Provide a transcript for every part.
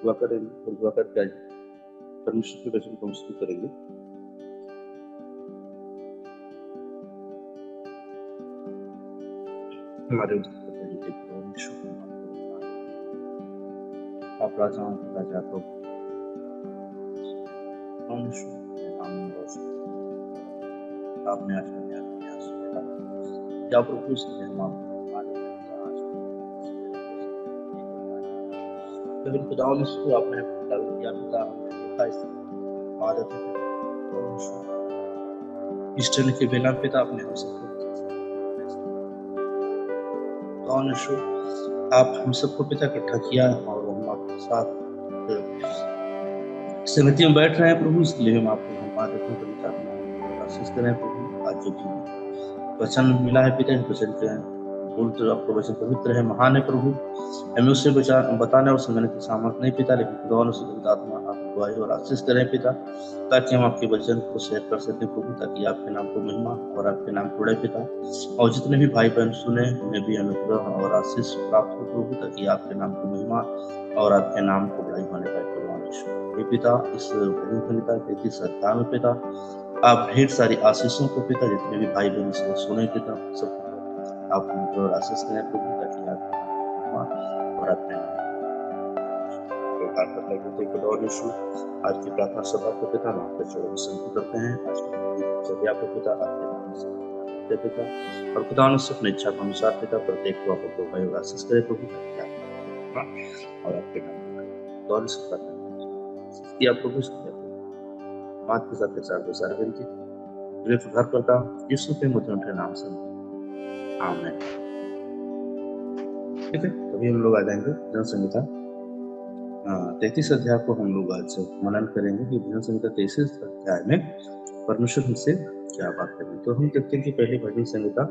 दुआ करेंगे और दुआ करके आज परमेश्वर के वचन को हम शुरू करेंगे। हमारे आप राजाओं के राजा प्रभु आपने आशा क्या प्रभु इसलिए हम लेकिन खुदाओं ने इसको आपने लागू किया पिता हमने देखा इस हमारे ईस्टर के बिना पिता अपने हम सबको आप हम सबको पिता इकट्ठा किया और हम आपके साथ संगति में बैठ रहे हैं प्रभु, इसलिए हम आपको धन्यवाद देते हैं पिता, आशीष करें प्रभु। आज जो भी वचन मिला है पिता, इस वचन के बोलते आपको वचन पवित्र है, महान है प्रभु, हमें उससे बताने और समझने की सामर्थ नहीं पिता, लेकिन खुदा से आत्मा आप गवाही और आशीष करें पिता, ताकि हम आपके वचन को शेयर कर सकें प्रभु, ताकि आपके नाम को महिमा और आपके नाम को उड़े पिता, और जितने भी भाई बहन सुने उन्हें भी हमें खुदा और आशीष प्राप्त हो प्रभु, ताकि आपके नाम को महिमा और आपके नाम को बड़ाई होने पाए प्रभु। पिता इस संहिता के 33 अध्याय में पिता आप ढेर सारी आशीषों को पिता, जितने भी भाई बहन इसको सुने पिता, सब आप उनको आशीष करें प्रभु, ताकि आप और अपने आज की प्रार्थना सभा को पिता आपके चरणों में समर्पित करते हैं। आज की सभा को पिता आपके नाम से पिता, और खुदा ने अपनी इच्छा के अनुसार पिता प्रत्येक को आपको भाई और आशीष करे प्रभु, और आपके नाम दौर से करते हैं आपको कुछ बात के साथ विचार विचार करके घर करता यीशु के मुद्दे नाम से आमीन। ठीक है, तभी हम लोग आ जाएंगे भजन संहिता 33 अध्याय को हम लोग आज मनन करेंगे कि भजन संहिता 33 अध्याय में परमेश्वर हमसे क्या बात करें। तो हम देखते हैं कि पहले भजन संहिता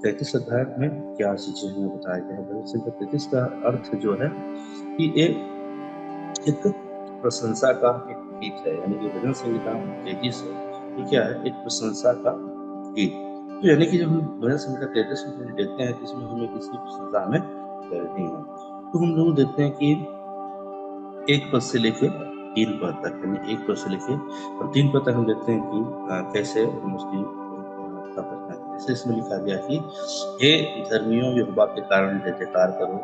33 अध्याय में क्या चीजें हमें बताया गया है। भजन संहिता 33 का अर्थ जो है कि एक प्रशंसा का एक गीत है, यानी कि भजन संहिता 33 ये क्या है, एक प्रशंसा का गीत। तो यानी कि जब हम भजन संहिता 33 में देखते हैं कि इसमें हमें किसी प्रशंसा में करनी है, तो हम लोग देखते हैं कि 1 पद से लेके 3 पद तक, यानी 1 पद से लेके और 3 पद तक हम देखते हैं कि कैसे हम उसकी जैसे इसमें लिखा गया कि हे धर्मियों यहोवा के कारण जय जयकार करो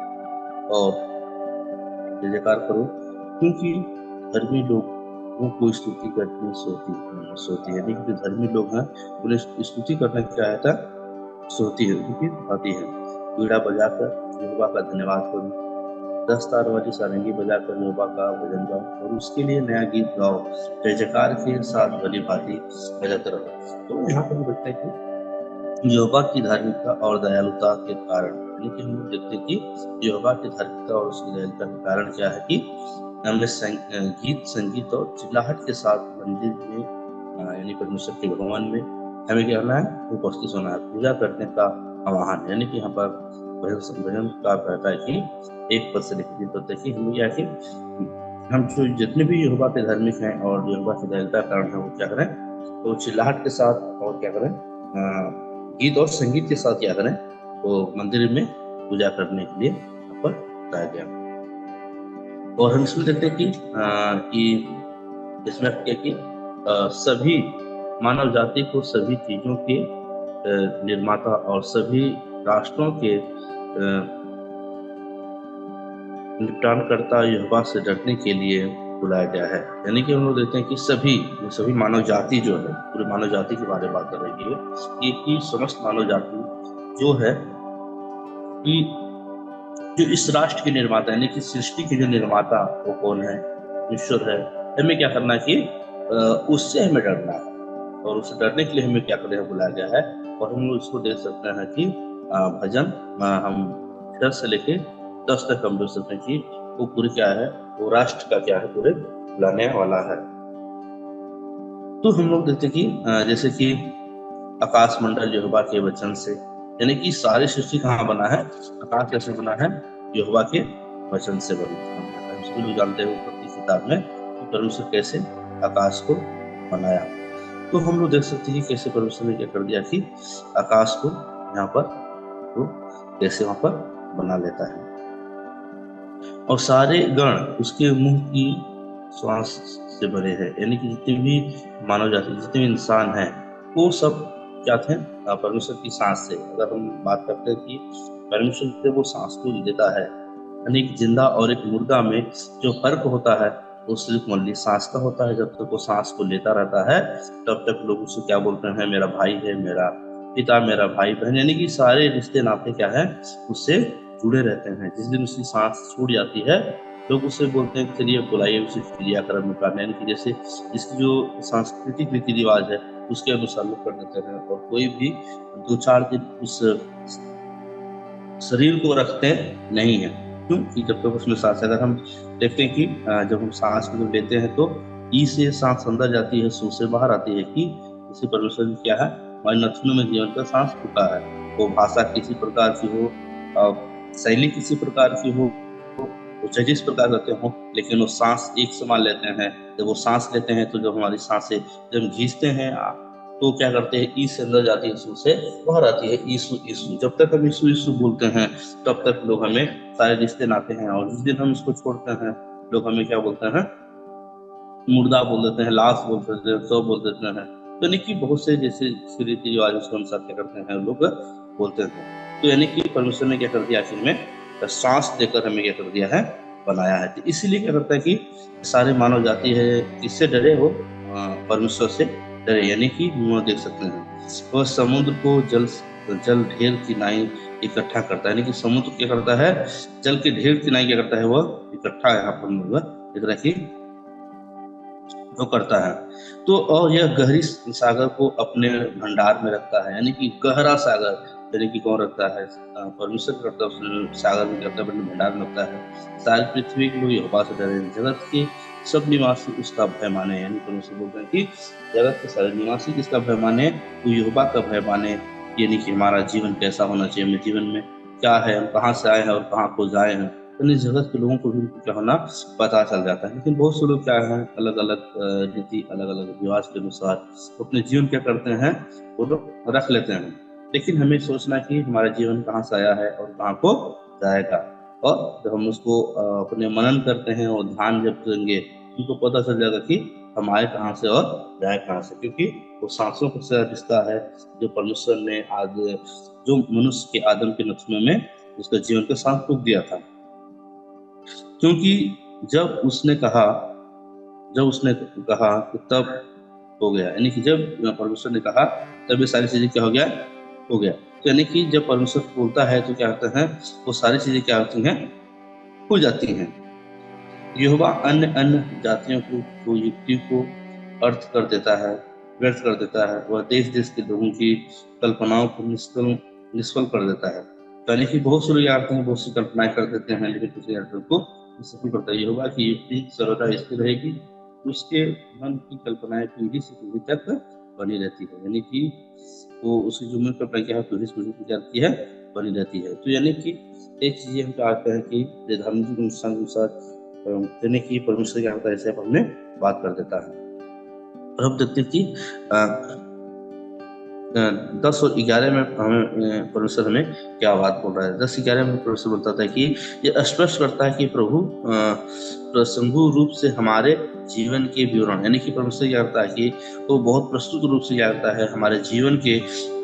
और जय जयकार करो, क्योंकि धर्मी लोगों को स्तुति करनी सोती है। लेकिन जो धर्मी लोग हैं उन्हें स्तुति करना क्या आता सोती है, क्योंकि आती है। पीड़ा बजाकर यहोवा का धन्यवाद करो, 10 तार वाली सारंगी बजाकर यहोवा का भजन गाओ और उसके लिए नया गीत गाओ, जय जयकार के साथ भली भांति बजाते रहो। तो यहाँ पर हम देखते हैं कि यहोवा की धार्मिकता और दयालुता के कारण, यानी कि हम लोग देखते हैं कि यहोवा की धार्मिकता और उसकी दयालुता के कारण क्या है कि हमें गीत संगीत और चिल्लाहट के साथ मंदिर में यानी परमेश्वर के भगवान में हमें क्या करना है, उपस्थित होना है, पूजा करने का आह्वान। यानी कि यहाँ पर भजन का कहता है कि 1 पद से लेकर 3 पद तक कि हम क्या कि हम जो जितने भी यहोवा के धार्मिक हैं और यहोवा की दयालुता कारण है वो क्या करें, तो चिल्लाहट के साथ और क्या करें, गीत और संगीत के साथ क्या करें, तो मंदिर में पूजा करने के लिए यहाँ पर बताया गया। और हम इसमें देखते हैं कि इसमें क्या कि सभी मानव जाति को सभी चीजों के निर्माता और सभी राष्ट्रों के निपटानकर्ता यहोवा से डरने के लिए बुलाया गया है। यानी कि हम लोग देखते हैं कि सभी मानव जाति जो है, पूरे मानव जाति के बारे में बात कर रही है कि समस्त मानव जाति जो है कि जो इस राष्ट्र के निर्माता यानी कि सृष्टि के जो निर्माता वो कौन है, ईश्वर है। हमें क्या करना है कि उससे हमें डरना है और उससे डरने के लिए हमें क्या करने बुलाया गया है। और हम लोग इसको देख सकते हैं कि भजन हम 10 से लेके 10 तक हम देख सकते हैं कि वो पूरे क्या है, वो राष्ट्र का क्या है, पूरे बुलाने वाला है। तो हम लोग देखते हैं कि जैसे कि आकाश मंडल यहोवा के वचन से, यानी कि सारी सृष्टि कहाँ बना है, आकाश कैसे बना है, यहोवा के वचन से बना है। हम सभी लोग जानते हैं उत्पत्ति किताब में परमेश्वर कैसे आकाश को बनाया। तो हम लोग देख सकते हैं कि कैसे परमेश्वर ने क्या कर दिया कि आकाश को यहाँ पर तो कैसे वहां पर बना लेता है। और सारे गण उसके मुंह की श्वास से भरे हैं। यानी कि जितने भी मानव जाति, जितने भी इंसान हैं, वो सब क्या थे? परमेश्वर की सांस से। अगर हम बात करते हैं कि परमेश्वर से वो सांस को लेता है, यानी एक जिंदा और एक मुर्दा में जो फर्क होता है वो सिर्फ ओनली सांस का होता है। जब तक वो सांस को लेता रहता है तब तक लोग उससे क्या बोलते हैं? मेरा भाई है, मेरा पिता, मेरा भाई बहन, यानी कि सारे रिश्ते नाते क्या है? उससे जुड़े रहते हैं। जिस दिन उसकी सांस छूट जाती है लोग उससे बोलते हैं चलिए बुलाइए उसे क्रियाक्रम में करने, यानी कि जैसे इसकी जो सांस्कृतिक रीति रिवाज है उसके अनुसार लोग कर देते हैं। और कोई भी 2-4 दिन उस शरीर को रखते नहीं है। क्यों? कि जब तक उसमें सांस, अगर हम देखते हैं कि जब हम सांस को जब लेते हैं तो ई से सांस अंदर जाती है, सू से बाहर आती है। कि इसी परमेश्वर ने क्या है? हमारे नथनों में जीवन का सांस फूका है। वो भाषा किसी प्रकार की हो, शैली किसी प्रकार की हो, वो जिस प्रकार करते हो, लेकिन वो सांस एक समान लेते हैं। जब वो सांस लेते हैं तो जब हमारी सांसें जब खींचते हैं तो क्या करते हैं? ई से अंदर जाती है, सू से बाहर आती है। ईसु ईसु, जब तक हम ईसु ईसु बोलते हैं तब तक लोग हमें सारे रिश्ते नाते हैं। और जिस दिन हम इसको छोड़ते हैं लोग हमें क्या बोलते हैं? मुर्दा बोल देते हैं, लाश बोल देते हैं, सब बोल देते हैं। तो यानी कि बहुत से जैसे रीति रिवाज उसके अनुसार क्या करते हैं लोग बोलते हैं। तो यानी कि परमेश्वर ने क्या कर दिया? आखिर में सांस देकर हमें क्या कर दिया है? बनाया है। तो इसीलिए क्या करता है कि सारे मानव जाति है किससे डरे? हो परमेश्वर से डरे। यानी कि हम देख सकते हैं वह समुद्र को जल जल ढेर की नाई इकट्ठा करता है। यानी कि समुद्र क्या करता है? जल के ढेर की नाई क्या करता है? वह इकट्ठा यहाँ पर लोग इस तरह की वो करता है। तो और यह गहरी सागर को अपने भंडार में रखता है। यानी कि गहरा सागर, यानी कि कौन रखता है? परमेश्वर करता है, उस सागर में करता है, अपने भंडार में रखता है। सारी पृथ्वी के लोग यहोवा से डरे, जगत के सब निवासी उसका भय माने। यानी परमेश्वर बोलते हैं कि जगत के सारे निवासी किसका भय माने? वो यहोवा का भय माने। यानी कि हमारा जीवन कैसा होना चाहिए, हमें जीवन में क्या है, हम कहाँ से आए हैं और कहाँ को जाए हैं, तो इस जगत के लोगों को भी क्या होना पता चल जाता है। लेकिन बहुत से लोग क्या है? अलग अलग रीति, अलग अलग रिवाज के अनुसार अपने जीवन क्या करते हैं? वो लोग रख लेते हैं। लेकिन हमें सोचना कि हमारा जीवन कहाँ से आया है और कहाँ को जाएगा। और जब हम उसको अपने मनन करते हैं और ध्यान जब करेंगे उनको पता चल जाएगा कि हम आए कहाँ से और जाए कहाँ से। क्योंकि वो सांसों का रिश्ता है जो परमेश्वर ने आज जो मनुष्य के आदम के नथनों में उसका जीवन का सांस फूंक दिया था। क्योंकि जब उसने कहा कि तब हो गया। यानी कि जब परमेश्वर ने कहा तब ये सारी चीजें क्या हो गया। तो यानी कि जब परमेश्वर बोलता है तो क्या होता है? वो सारी चीजें क्या होती हैं? हो जाती हैं। यहोवा अन्य अन्य जातियों को युक्ति को अर्थ कर देता है, व्यर्थ कर देता है। वह देश देश के लोगों की कल्पनाओं को निष्फल कर देता है। यानी कि बहुत से लोग आते हैं, बहुत सी कल्पनाएं कर देते हैं, लेकिन किसी अर्थ को सफल करता है। यहोवा की युक्ति सर्वदा स्थिर रहेगी, उसके मन की कल्पनाएं पीढ़ी से पीढ़ी तक बनी रहती है। यानी कि वो उसकी जो मन कल्पना क्या है पीढ़ी से पीढ़ी क्या करती है? बनी रहती है। तो यानी कि एक चीजें हम चाहते हैं कि धार्मिक अनुसार यानी कि परमेश्वर क्या होता है? ऐसे हमने बात कर देता है। और हम देखते हैं कि 10 और 11 में हमें परमेश्वर हमें क्या बात बोल रहा है। 10-11 में परमेश्वर बताता है कि ये स्पष्ट करता है कि प्रभु प्रसंगु रूप से हमारे जीवन के विवरण, यानी कि परमेश्वर क्या करता है कि वो बहुत प्रस्तुत रूप से क्या करता है? हमारे जीवन के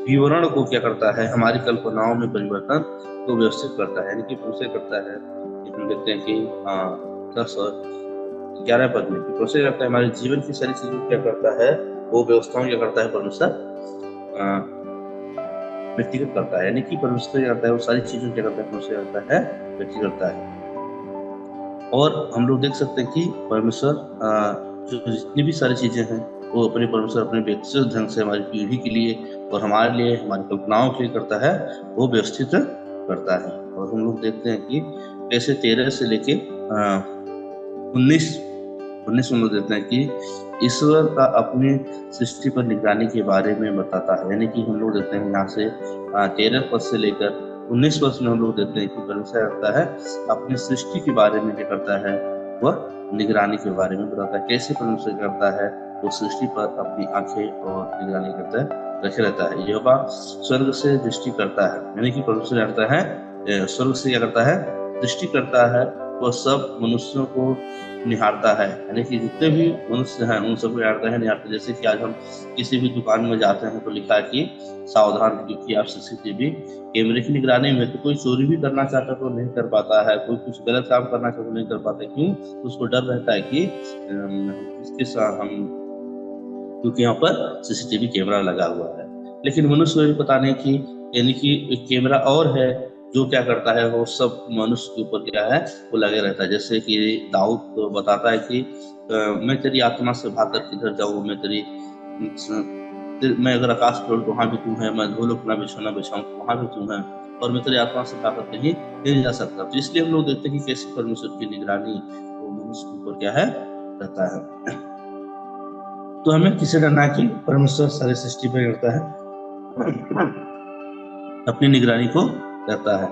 विवरण को क्या करता है? हमारी कल्पनाओं में परिवर्तन को व्यवस्थित करता है। यानी कि परमेश्वर करता है कि हम देखते हैं कि 10 और 11 पद में परमेश्वर करता है हमारे जीवन की सारी चीजों क्या करता है? वो व्यवस्थाओं क्या करता है? परमेश्वर व्यक्तिगत करता है। यानी कि परमेश्वर क्या करता है? वो सारी चीजों क्या करता है? परमेश्वर करता है, व्यक्ति करता है। और हम लोग देख सकते हैं कि परमेश्वर जो जितनी भी सारी चीजें हैं वो अपने परमेश्वर अपने व्यक्तिगत ढंग से हमारी पीढ़ी के लिए और हमारे लिए, हमारी कल्पनाओं के लिए करता है, वो व्यवस्थित करता है। और हम लोग देखते हैं कि कैसे 13 से लेके 19 में लोग देखते हैं कि ईश्वर का अपनी सृष्टि पर निगरानी के बारे में बताता है। यानी कि हम लोग देखते हैं यहाँ से 13 पद से लेकर 19 पद में हम लोग देखते हैं कि परमेश्वर करता है अपनी सृष्टि के बारे में क्या करता है? वह निगरानी के बारे में बताता है। कैसे परमेश्वर करता है? वो सृष्टि पर अपनी आंखें और निगरानी करता है, रखे रहता है। यहोवा स्वर्ग से दृष्टि करता है। यानी कि परमेश्वर करता है स्वर्ग से क्या करता है? दृष्टि करता है वह सब मनुष्यों को निहारता है, यानी कि जितने भी मनुष्य हैं उन सबको निहारता है। जैसे कि आज हम किसी भी दुकान में जाते हैं तो लिखा है कि सावधान, क्योंकि आप सीसीटीवी कैमरे की निगरानी में, तो कोई चोरी भी करना चाहता तो नहीं कर पाता है, कोई कुछ गलत काम करना चाहता तो नहीं कर पाता। क्यों? उसको डर रहता है कि इसके साथ हम, क्योंकि यहाँ पर सीसीटीवी कैमरा लगा हुआ है। लेकिन मनुष्य को भी पता नहीं कि यानी कि एक कैमरा और है जो क्या करता है, वो सब मनुष्य के ऊपर क्या है वो लगे रहता है। जैसे कि दाऊद तो बताता है कि मैं तेरी आत्मा से भागकर किधर जाऊँ, मैं अगर आकाश पर तो वहाँ भी तू है, मैं धूलों अपना बिछौना बिछाऊं तो वहाँ भी तू है, और मैं तेरी आत्मा से भागकर कहीं नहीं जा सकता। तो इसलिए हम लोग देखते हैं कि कैसे परमेश्वर की निगरानी वो मनुष्य के ऊपर क्या है रहता है। तो हमें किसे डरना है कि परमेश्वर सारी सृष्टि पर करता है, अपनी निगरानी को करता है।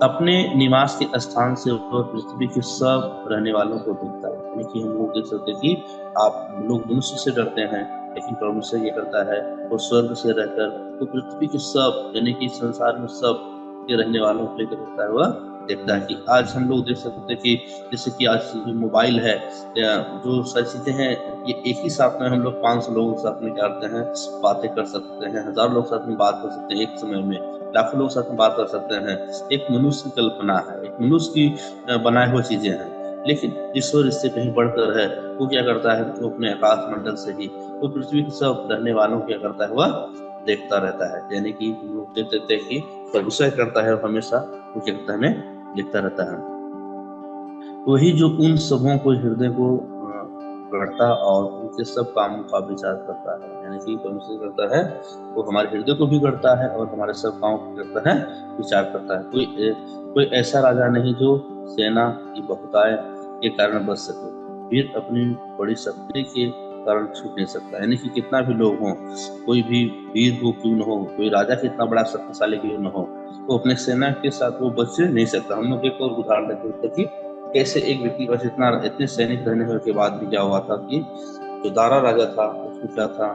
अपने निवास के स्थान से वह पृथ्वी के सब रहने वालों को देखता है। यानी कि हम लोग देख सकते हैं कि आप लोग मनुष्य से डरते हैं, लेकिन परमेश्वर ये करता है वो स्वर्ग से रहकर तो पृथ्वी के सब, यानी कि संसार में सब के रहने वालों को लेकर रहता है, वह देखता है। कि आज हम लोग देख सकते हैं कि जैसे कि आज मोबाइल है या जो सारी चीजें हैं, ये एक ही साथ में हम लोग 500 लोगों के साथ में क्या करते हैं, बातें कर सकते हैं, 1000 लोग साथ में बात कर सकते हैं एक समय में, लाखों लोग साथ में बात कर सकते हैं। एक मनुष्य की कल्पना है, एक मनुष्य की बनाई हुई चीजें हैं। लेकिन ईश्वर इससे कहीं बढ़कर है, वो क्या करता है, वो अपने आकाश मंडल से ही वो पृथ्वी के सब रहने वालों क्या करता है, वह देखता रहता है। यानी कि हम लोग देख सकते हैं कि परमेश्वर करता है हमेशा, वो क्या करता है, हमें देखता रहता है। वही जो उन सबों को हृदय को गढ़ता और उनके सब कामों का विचार करता है। यानी कि परमेश्वर करता है वो हमारे हृदय को भी गढ़ता है और हमारे सब कामों को करता है, विचार करता है। कोई ऐसा राजा नहीं जो सेना की बहुतायत के कारण बच सके, वीर अपनी बड़ी शक्ति के कारण छूट नहीं सकता। यानी कि कितना भी लोग हों, कोई भी वीर हो क्यों न हो, कोई राजा कितना बड़ा शक्तिशाली क्यों न हो, वो अपने सेना के साथ वो बच नहीं सकता। हम लोग एक और उदाहरण देते हैं कि कैसे एक व्यक्ति बस इतने सैनिक रहने के बाद भी क्या हुआ था कि जो दारा राजा था उसको क्या था,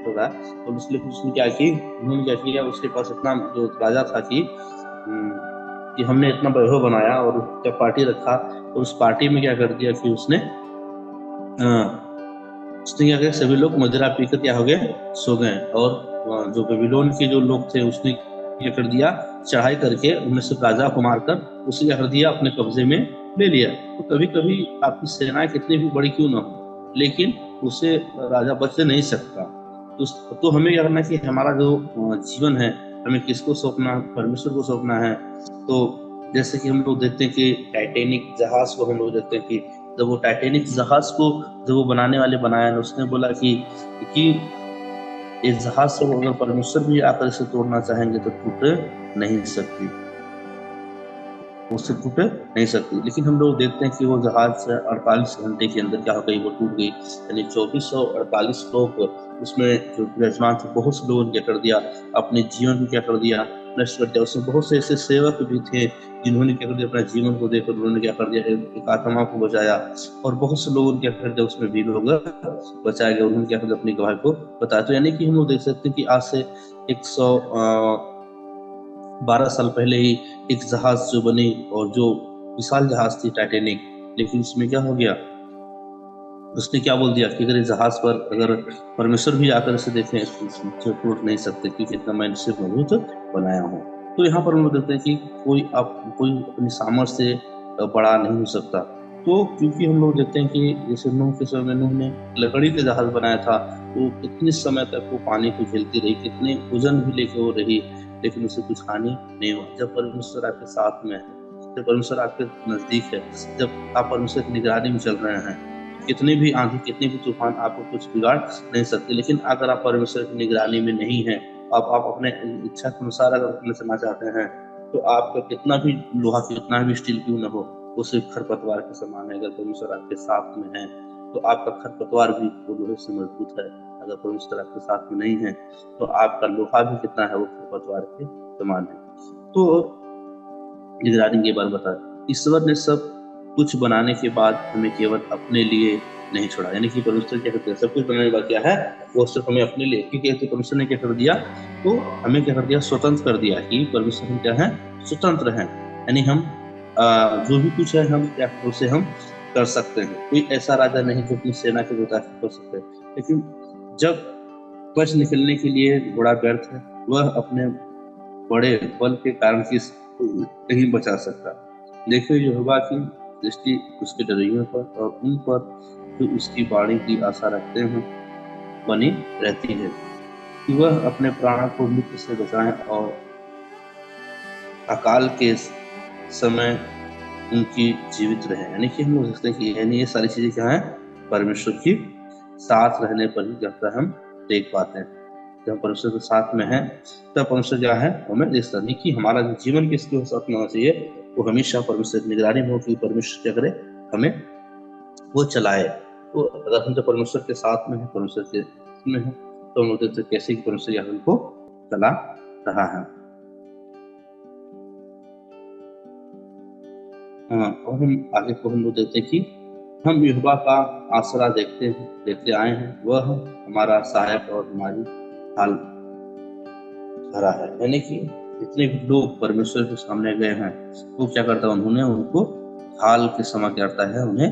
होगा तो इसलिए उसने क्या की, उन्होंने क्या किया, उसके पास इतना जो राजा था कि हमने इतना वैभव बनाया और जब पार्टी रखा तो उस पार्टी में क्या कर दिया कि उसने क्या किया, सभी लोग मदिरा पीकर क्या हो गए, सो गए। और जो बेबीलोन के जो लोग थे उसने क्या कर दिया, चढ़ाई करके उन्हें सब राजा को मारकर उसे क्या कर दिया, अपने कब्जे में ले लिया। तो कभी कभी आपकी सेनाएं कितनी भी बड़ी क्यों ना हो, लेकिन उसे राजा बच नहीं सकता। तो हमें क्या करना है कि हमारा जो जीवन है हमें किसको सौंपना, परमेश्वर को सौंपना है। तो जैसे कि हम लोग देखते हैं कि टाइटैनिक जहाज को हम लोग देखते हैं कि जब वो टाइटैनिक जहाज को जब वो बनाने वाले बनाया, उसने बोला कि इस जहाज को अगर परमेश्वर भी आकर इसे तोड़ना चाहेंगे तो टूट नहीं सकती, उससे टूट नहीं सकती। लेकिन हम लोग देखते हैं कि वो जहाज 48 घंटे के अंदर क्या हो गई, वो टूट गई। यानी 2448 लोग उसमें जो विराजमान थे, बहुत से लोगों ने क्या कर दिया, अपने जीवन को क्या कर दिया, नष्ट कर दिया। उसमें बहुत से ऐसे सेवक भी थे जिन्होंने क्या कर दिया, अपना जीवन को देकर उन्होंने क्या कर दिया, एक आत्मा को बचाया। और बहुत से लोगों ने क्या कर दिया, उसमें भी लोग बचाए गए, उन्होंने क्या कर दिया, अपनी गवाही को बताया। तो यानी कि हम लोग देख सकते हैं कि आज से 112 साल पहले ही एक जहाज जो बनी, और जो विशाल जहाज थी टाइटैनिक, लेकिन उसमें क्या हो गया, उसने क्या बोल दिया कि अगर इस जहाज पर अगर परमेश्वर भी आकर इसे देखें तो टूट नहीं सकते, क्योंकि इतना मैंने इसे मजबूत बनाया हूँ। तो यहाँ पर हम लोग देखते हैं कि कोई अपनी सामर्थ्य से बड़ा नहीं हो सकता। तो क्योंकि हम लोग देखते हैं कि जैसे नूह के समय में नूह ने लकड़ी का जहाज बनाया था, तो कितने समय तक वो पानी को झेलती रही, कितने वजन भी लेके वो रही, लेकिन उसे कुछ हानि नहीं हुआ। जब परमेश्वर आपके साथ में है, जब परमेश्वर आपके नजदीक है, जब आप परमेश्वर की निगरानी में चल रहे हैं, कितनी भी आंधी, कितनी भी तूफान आपको कुछ बिगाड़ नहीं सकते। लेकिन अगर आप परमेश्वर की निगरानी में नहीं हैं, आप अपने इच्छा के अनुसार अगर अपने चलना चाहते हैं, तो आपका कितना भी लोहा, कितना भी स्टील क्यों न हो, वो सिर्फ खरपतवार के समान है। अगर परमेश्वर आपके साथ में है तो आपका खरपतवार भी वो लोहे से मजबूत है। अगर परमेश्वर आपके साथ में नहीं है तो आपका लोहा भी कितना है, वो खरपतवार के समान है। तो निगरानी के बारे में बता, ईश्वर ने सब कुछ बनाने के बाद हमें केवल अपने लिए नहीं छोड़ा। यानी कि परमेश्वर क्या करते हैं, सब कुछ बनाने के बाद क्या है, वो सिर्फ हमें अपने लिए, क्योंकि परमेश्वर ने क्या कर दिया, तो हमें क्या कर दिया, स्वतंत्र कर दिया कि परमेश्वर हम क्या है, स्वतंत्र हैं। यानी हम जो भी कुछ है हम क्या उसे हम कर सकते हैं। कोई ऐसा राजा नहीं जो अपनी सेना के मुताबिक कर सकते हैं, लेकिन जब बच निकलने के लिए घोड़ा व्यर्थ है, वह अपने बड़े बल के कारण किस नहीं बचा सकता। देखिए यहोवा की दृष्टि उसके डरियों पर और उन पर जो उसकी वाणी की आशा रखते हैं बनी रहती है, कि वह अपने प्राण को मृत्यु से बचाएं और अकाल के समय उनकी जीवित रहे। यानी कि हम लोग देखते हैं कि यानी ये सारी चीजें क्या है, परमेश्वर की साथ रहने पर ही जब तक हम देख पाते हैं। जब परमेश्वर के साथ में है तब परमेश्वर क्या है हमें देखता नहीं कि हमारा जो जीवन किसके साथ में होना चाहिए, वो हमेशा परमेश्वर की निगरानी में हो कि परमेश्वर क्या करे, हमें वो चलाए। तो अगर हम तो परमेश्वर के साथ में है, परमेश्वर के में है, तो हम लोग देखते कैसे कि परमेश्वर यहाँ हमको चला रहा है। और हम आगे को हम लोग देखते हैं कि हम यहोवा का आसरा देखते आए हैं, वह हमारा सहायक और हमारी ढाल भरा है। यानी कि जितने भी लोग परमेश्वर के सामने गए हैं, वो क्या करता है, उन्होंने उनको ढाल के समान क्या करता है, उन्हें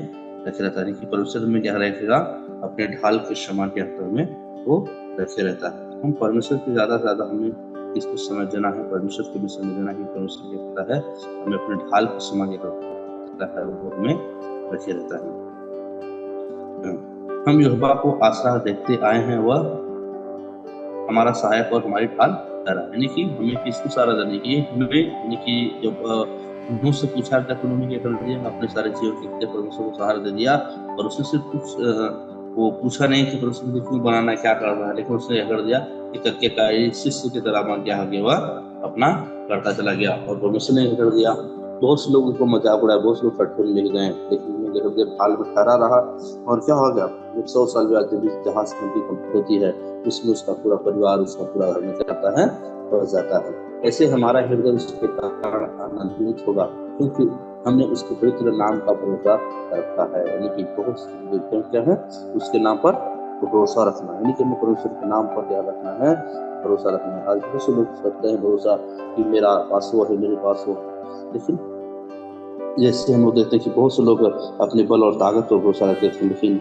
रखे रहता है। कि परमेश्वर में क्या रखेगा, अपने ढाल के समान क्या करता है, उन्हें वो रखे रहता है। हम परमेश्वर के ज्यादा से ज्यादा हमें इसको समझना है, परमेश्वर को भी समझना है। परमेश्वर क्या करता है, हमें अपने ढाल के समान क्या करता है, वो हमें रखे रहता है। हम यहोवा को आसरा देखते आए हैं, वह हमारा सहायक और हमारी ढाल ठहरा। यानी कि हमें किसको सहारा देने की, हमें यानी कि जब उन्होंने से पूछा क्या, तो उन्होंने क्या कर दिया, अपने सारे जीवन के परमेश्वर को सहारा दे दिया। और उसने सिर्फ कुछ वो पूछा नहीं कि परमेश्वर को क्यों बनाना है, क्या करना है, लेकिन उसने क्या कर दिया कि करके का शिष्य की तरह मान क्या हो गया, वह अपना करता चला गया। और परमेश्वर ने कर दिया, बहुत से लोग उनको मजाक उड़ाया, बहुत से लोग फटफट मिल गए, लेकिन उन्हें ढाल में ठहरा रहा। और क्या हो गया, 100 साल बाद जब जहाज की होती है, उसमें उसका पूरा परिवार, उसका पूरा घर में करता है, बस जाता है। ऐसे हमारा हृदय उसके कारण आनंदित होगा, क्योंकि हमने उसके पवित्र नाम का भरोसा रखा है। यानी कि बहुत क्या है, उसके नाम पर भरोसा रखना, यानी कि हमें परमेश्वर के नाम पर क्या रखना है, भरोसा रखना है। आज बहुत से लोग रखते हैं भरोसा कि मेरा पास वो है, मेरे पास वो, लेकिन जैसे हम लोग देखते हैं कि बहुत से लोग अपने बल और ताकत पर भरोसा रखते थे, लेकिन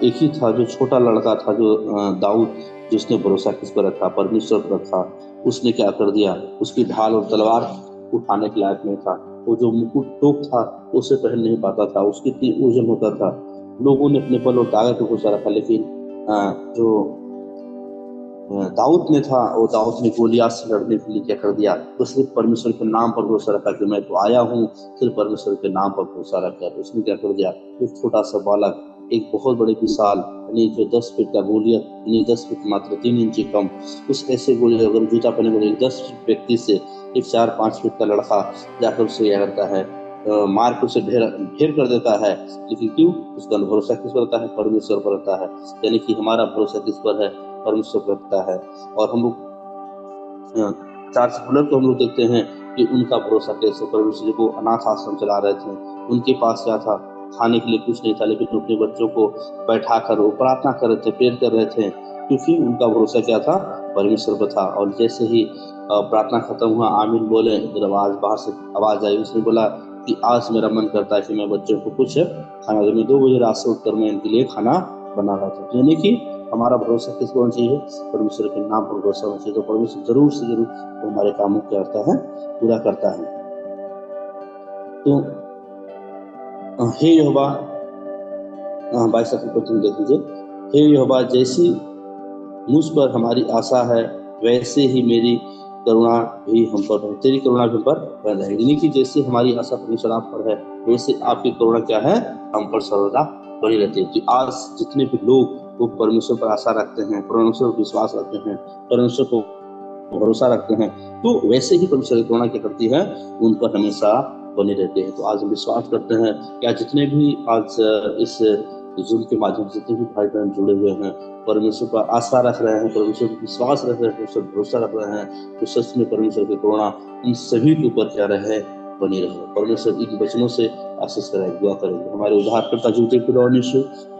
एक ही था जो छोटा लड़का था, जो दाऊद, जिसने भरोसा किस पर रखा, परमेश्वर पर रखा। उसने क्या कर दिया, उसकी ढाल और तलवार उठाने के लायक नहीं था। वो जो मुकुट टोक था उसे पहन नहीं पाता था, उसके तीन ओजन होता था। लोगों ने अपने बल और ताकत पर भरोसा रखा, लेकिन जो दाऊद ने था, और दाऊद ने गोलियात से लड़ने के लिए क्या कर दिया, तो सिर्फ परमेश्वर के नाम पर भरोसा रखा कि मैं तो आया हूँ, सिर्फ परमेश्वर के नाम पर भरोसा रखा। तो उसने क्या कर दिया, एक छोटा सा बालक एक बहुत बड़े विशाल, यानी जो 10 फीट का गोलियत, यानी 10 फीट मात्र 3 इंची कम, उस ऐसे गोलियत अगर जूता पहने वाले 10 व्यक्ति से एक 4-5 फीट का लड़का जाकर उससे क्या करता है, मार के उसे ढेर कर देता है। लेकिन क्यों, उसका भरोसा किस पर रहता है, परमेश्वर पर रहता है। यानी कि हमारा भरोसा किस पर है, परमेश्वर पर रहता है। और हम लोग चार्ल्स फुलर को हम लोग देखते हैं कि उनका भरोसा कैसे, परमेश्वर को अनाथ आश्रम चला रहे थे, उनके पास क्या था, खाने के लिए कुछ नहीं था, लेकिन अपने बच्चों को बैठा कर वो प्रार्थना कर रहे थे, प्रेयर कर रहे थे, क्योंकि उनका भरोसा क्या था, परमेश्वर पर था। और जैसे ही प्रार्थना खत्म हुआ, आमीन बोले, इधर आवाज बाहर से आवाज आई, उसने बोला कि आज मेरा मन करता है कि मैं बच्चों को कुछ खाना दूं। मैं 2 बजे रात से उठकर मैं इनके लिए खाना बना रहा था। यानी कि हमारा भरोसा किस पर होना चाहिए, परमेश्वर के नाम पर भरोसा होना चाहिए। तो परमेश्वर जरूर से जरूर तो हमारे कामों क्या करता है, पूरा करता है। तो हे यहोवा, 22 को तुम देख लीजिए, हे यहोवा, जैसी मुझ पर हमारी आशा है, वैसे ही मेरी करुणा भी हम पर है, तेरी करुणा भी हम पर बन रहेगी। यानी कि जैसे हमारी आशा परमेश्वर आप पर है, वैसे आपकी करुणा क्या है, हम पर सर्वदा बनी रहती है। कि आज जितने भी लोग वो परमेश्वर पर आशा रखते हैं, परमेश्वर पर विश्वास रखते हैं, परमेश्वर को भरोसा रखते हैं, तो वैसे ही परमेश्वर की करुणा क्या करती है, उन पर हमेशा बनी रहती है। तो आज हम विश्वास करते हैं कि आज जितने भी आज इस जूम के माध्यम से जितने भी भाई बहन जुड़े हुए हैं, परमेश्वर पर आस्था रख रहे हैं, परमेश्वर पर विश्वास रख रहे हैं, परमेश्वर भरोसा रख रहे हैं, तो सच में परमेश्वर की करुणा इन सभी के ऊपर क्या रहे, बनी रहे। परमेश्वर इन वचनों से आशीष कराए, दुआ करेंगे। हमारे उद्धारकर्ता जीते पिता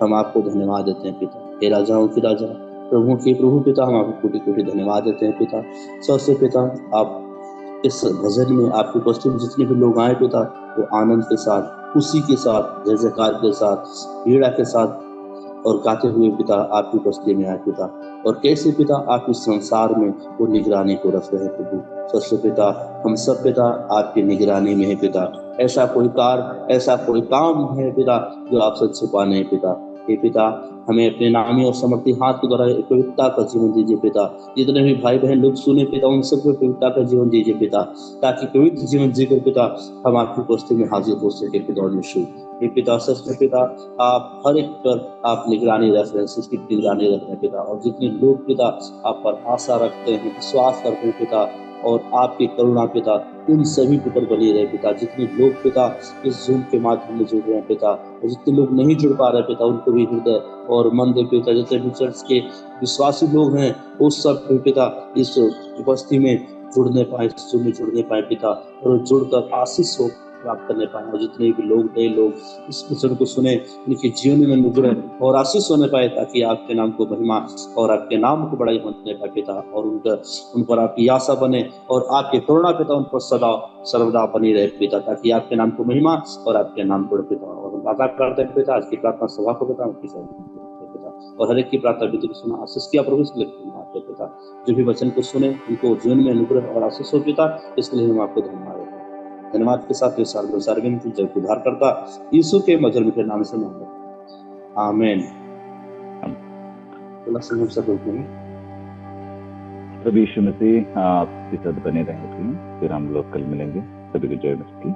हम आपको धन्यवाद देते हैं पिता, हे राजाओं के राजा, प्रभु के प्रभु पिता, हम आपको कोटि कोटि धन्यवाद देते हैं पिता। सबसे पिता, आप इस भजन में आपकी उपस्थिति में जितने भी लोग आए पिता, वो आनंद के साथ, खुशी के साथ, जय जयकार के साथ, पीड़ा के साथ और गाते हुए पिता आपकी उपस्थिति में आए पिता। और कैसे पिता आप इस संसार में वो निगरानी को रख रहे प्रभु। सबसे पिता हम सब पिता आपकी निगरानी में है पिता। ऐसा कोई कार्य, ऐसा कोई काम है पिता जो आपसे छुपा नहीं पिता। हे पिता, हमें अपने नामी और समर्थी हाथ के द्वारा पवित्रता का जीवन दीजिए पिता। जितने भी भाई बहन लोग सुने पिता, उन सबको पवित्रता का जीवन दीजिए पिता, ताकि पवित्र जीवन जीकर पिता हम आपकी उपस्थिति में हाजिर हो सके पिता। और यीशु हे पिता, सच में पिता आप हर एक पर आप निगरानी रख रहे हैं, सृष्टि की निगरानी रख रहे हैं पिता। और जितने लोग पिता आप पर आशा रखते हैं, विश्वास करते हैं पिता, और आपकी करुणा पिता उन सभी के ऊपर बनी रहे पिता। जितने लोग पिता इस जूम के माध्यम में जुड़ रहे हैं पिता, और जितने लोग नहीं जुड़ पा रहे पिता, उनको भी हृदय और मन दे पिता। जितने भी चर्च के विश्वासी लोग हैं, उस सब भी पिता इस उपस्थिति में जुड़ने पाए, इस जूम में जुड़ने पाए पिता, और जुड़कर आशीष हो प्राप्त करने पाए। और जितने भी लोग, नए लोग इस वचन को सुने, उनके जीवन में अनुग्रह और आशीष होने पाए, ताकि आपके नाम को महिमा और आपके नाम को बड़ाई होने पाए पिता। और उन पर आपकी आशा बने, और आपके करुणा पिता उन पर सदा सर्वदा बनी रहे पिता, ताकि आपके नाम को महिमा और आपके नाम को पिता। और हम आशा करते हैं पिता, आज की प्रार्थना सभा को पिता पिता, और हर एक की प्रार्थना भी सुना, आशीष किया प्रभु इसके लिए आपके पिता। जो भी वचन को सुने, उनको जीवन में अनुग्रह और आशीष हो पिता, इसके लिए हम आपको धन्यवाद देते हैं। धन्यवाद के साथ सार्वजनिक जब उद्धार करता यीशु के मधुर मीठे नाम से मांगते, आमीन। प्रभु यीशु मसीह आपके साथ बने रहेंगे। फिर हम लोग कल मिलेंगे। सभी को जय मसीह।